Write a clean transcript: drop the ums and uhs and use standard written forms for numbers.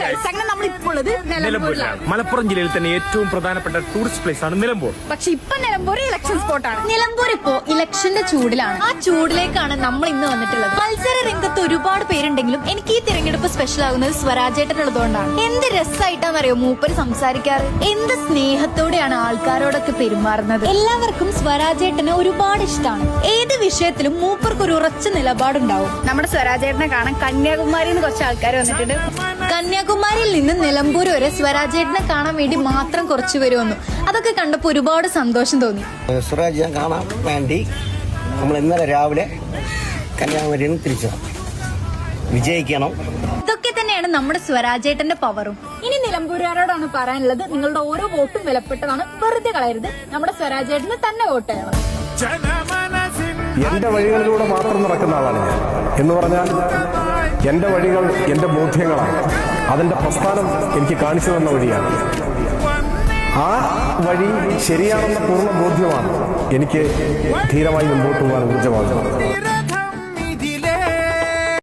അങ്ങനെ നമ്മളിപ്പോൾ ഉള്ളത് നിലമ്പൂരിലാണ്. മലപ്പുറം ജില്ലയിൽ തന്നെ ഏറ്റവും പ്രധാനപ്പെട്ട ടൂറിസ്റ്റ് പ്ലേസ് ആണ് നിലമ്പൂർ. പക്ഷെ ഇപ്പൊ നിലമ്പൂർ ഇലക്ഷൻ സ്പോട്ടാണ്. നിലമ്പൂർ ഇപ്പോ ഇലക്ഷന്റെ ചൂടിലാണ്. ആ ചൂടിലേക്കാണ് നമ്മൾ ഇന്ന് വന്നിട്ടുള്ളത്. മത്സര രംഗത്ത് ഒരുപാട് പേരുണ്ടെങ്കിലും എനിക്ക് ഈ തിരഞ്ഞെടുപ്പ് സ്പെഷ്യൽ ആകുന്നത് സ്വരാജേട്ടനുള്ളതുകൊണ്ടാണ്. എന്ത് രസമായിട്ടാണെന്നറിയോ മൂപ്പര് സംസാരിക്കാറ്, എന്ത് സ്നേഹത്തോടെയാണ് ആൾക്കാരോടൊക്കെ പെരുമാറുന്നത്. എല്ലാവർക്കും സ്വരാജേട്ടനെ ഒരുപാട് ഇഷ്ടമാണ്. ഏത് വിഷയത്തിലും മൂപ്പർക്ക് ഒരു ഉറച്ച നിലപാടുണ്ടാവും. നമ്മുടെ സ്വരാജേട്ടനെ കാണാൻ കന്യാകുമാരിയിൽ നിന്ന് കുറച്ച് ആൾക്കാർ വന്നിട്ടുണ്ട്. കന്യാകുമാരിയിൽ നിന്ന് നിലമ്പൂർ വരെ സ്വരാജേട്ടനെ കാണാൻ വേണ്ടി മാത്രം കുറച്ചു വരുമെന്നു. അതൊക്കെ കണ്ടപ്പോ ഒരുപാട് സന്തോഷം തോന്നി. സ്വരാജിനെ കാണാൻ വേണ്ടി നമ്മൾ ഇന്നലെ രാവിലെ കന്യാകുമാരിയിൽ നിന്ന് തിരിച്ചു. വിജയിക്കണം. ഇതൊക്കെ തന്നെയാണ് നമ്മുടെ സ്വരാജേട്ടന്റെ പവറും. ഇനി നിലമ്പൂരുകാരോടാണ് പറയാനുള്ളത്, നിങ്ങളുടെ ഓരോ വോട്ടും വിലപ്പെട്ടതാണ്, വെറുതെ കളയരുത്. നമ്മുടെ സ്വരാജേട്ടന് തന്നെ വോട്ട് ചെയ്യണം. എന്റെ വഴികളിലൂടെ മാത്രം നടക്കുന്ന ആളാണ് ഞാൻ. എന്ന് പറഞ്ഞാൽ എന്റെ വഴികൾ എന്റെ ബോധ്യങ്ങളാണ്. അതിന്റെ പ്രസ്ഥാനം എനിക്ക് കാണിച്ചു തന്ന വഴിയാണ്. ആ വഴി ശരിയാണെന്ന പൂർണ്ണ ബോധ്യമാണ് എനിക്ക് ധീരമായി മുമ്പോട്ട് പോകാൻ ഊർജ്ജമാകുന്നത്.